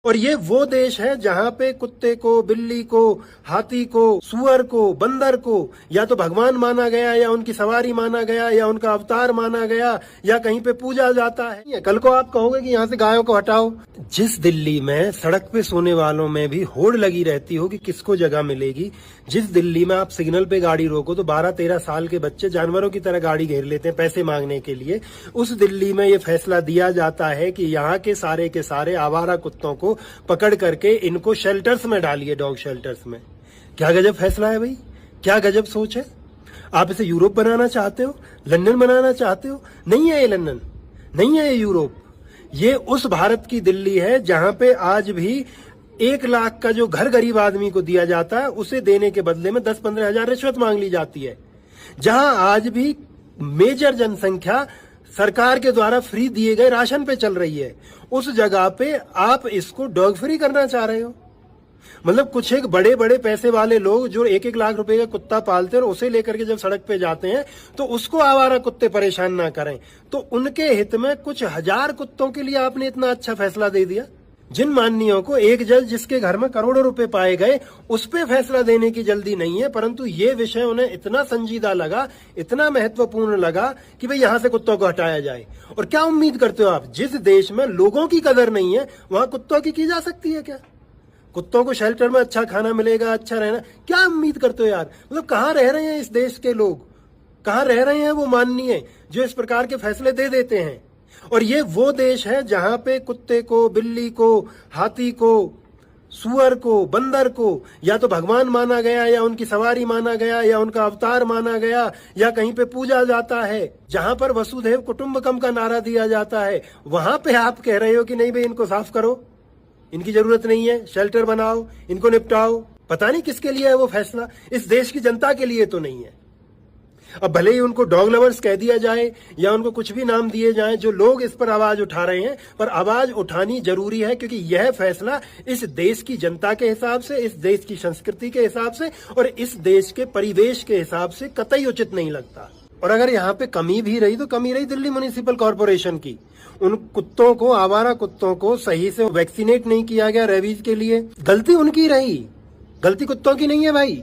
और ये वो देश है जहां पे कुत्ते को, बिल्ली को, हाथी को, सुअर को, बंदर को या तो भगवान माना गया या उनकी सवारी माना गया या उनका अवतार माना गया या कहीं पे पूजा जाता है। कल को आप कहोगे कि यहाँ से गायों को हटाओ। जिस दिल्ली में सड़क पे सोने वालों में भी होड़ लगी रहती हो कि किसको जगह मिलेगी, जिस दिल्ली में आप सिग्नल पे गाड़ी रोको तो 12-13 साल के बच्चे जानवरों की तरह गाड़ी घेर लेते हैं पैसे मांगने के लिए, उस दिल्ली में ये फैसला दिया जाता है कि यहाँ के सारे आवारा कुत्तों को पकड़ करके इनको शेल्टर्स में डालिए, डॉग शेल्टर्स में। क्या गजब फैसला है भाई, क्या गजब सोच है। आप इसे यूरोप बनाना चाहते हो, लंदन बनाना चाहते हो? नहीं है ये लंदन, नहीं है ये यूरोप। ये उस भारत की दिल्ली है जहां पे आज भी 1 लाख का जो घर गरीब आदमी को दिया जाता है उसे देने के बदले में 10-15 हजार रिश्वत मांग ली जाती है। जहां आज भी मेजर जनसंख्या सरकार के द्वारा फ्री दिए गए राशन पे चल रही है, उस जगह पे आप इसको डॉग फ्री करना चाह रहे हो। मतलब कुछ एक बड़े बड़े पैसे वाले लोग जो 1-1 लाख रुपए का कुत्ता पालते हैं और उसे लेकर के जब सड़क पे जाते हैं तो उसको आवारा कुत्ते परेशान ना करें, तो उनके हित में कुछ हजार कुत्तों के लिए आपने इतना अच्छा फैसला दे दिया। जिन माननीयों को एक जज जिसके घर में करोड़ों रुपए पाए गए उस पे फैसला देने की जल्दी नहीं है, परंतु ये विषय उन्हें इतना संजीदा लगा, इतना महत्वपूर्ण लगा कि भाई यहां से कुत्तों को हटाया जाए। और क्या उम्मीद करते हो आप, जिस देश में लोगों की कदर नहीं है वहां कुत्तों की जा सकती है क्या? कुत्तों को शेल्टर में अच्छा खाना मिलेगा, अच्छा रहना, क्या उम्मीद करते हो यार? मतलब कहां रह रहे हैं इस देश के लोग, कहां रह रहे हैं वो माननीय जो इस प्रकार के फैसले दे देते हैं। और ये वो देश है जहां पे कुत्ते को, बिल्ली को, हाथी को, सुअर को, बंदर को या तो भगवान माना गया या उनकी सवारी माना गया या उनका अवतार माना गया या कहीं पे पूजा जाता है, जहां पर वसुधैव कुटुंबकम का नारा दिया जाता है, वहां पे आप कह रहे हो कि नहीं भाई इनको साफ करो, इनकी जरूरत नहीं है, शेल्टर बनाओ, इनको निपटाओ। पता नहीं किसके लिए है वो फैसला, इस देश की जनता के लिए तो नहीं है। अब भले ही उनको डॉग लवर्स कह दिया जाए या उनको कुछ भी नाम दिए जाएं, जो लोग इस पर आवाज उठा रहे हैं, पर आवाज उठानी जरूरी है क्योंकि यह फैसला इस देश की जनता के हिसाब से, इस देश की संस्कृति के हिसाब से और इस देश के परिवेश के हिसाब से कतई उचित नहीं लगता। और अगर यहाँ पे कमी भी रही तो कमी रही दिल्ली म्युनिसिपल कॉर्पोरेशन की। उन कुत्तों को, आवारा कुत्तों को सही से वैक्सीनेट नहीं किया गया रेबीज के लिए, गलती उनकी रही, गलती कुत्तों की नहीं है भाई,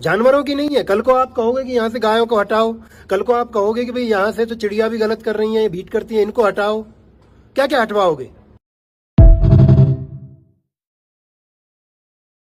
जानवरों की नहीं है। कल को आप कहोगे कि यहाँ से गायों को हटाओ, कल को आप कहोगे कि भाई यहाँ से तो चिड़िया भी गलत कर रही है, बीट करती है, इनको हटाओ। क्या क्या हटवाओगे?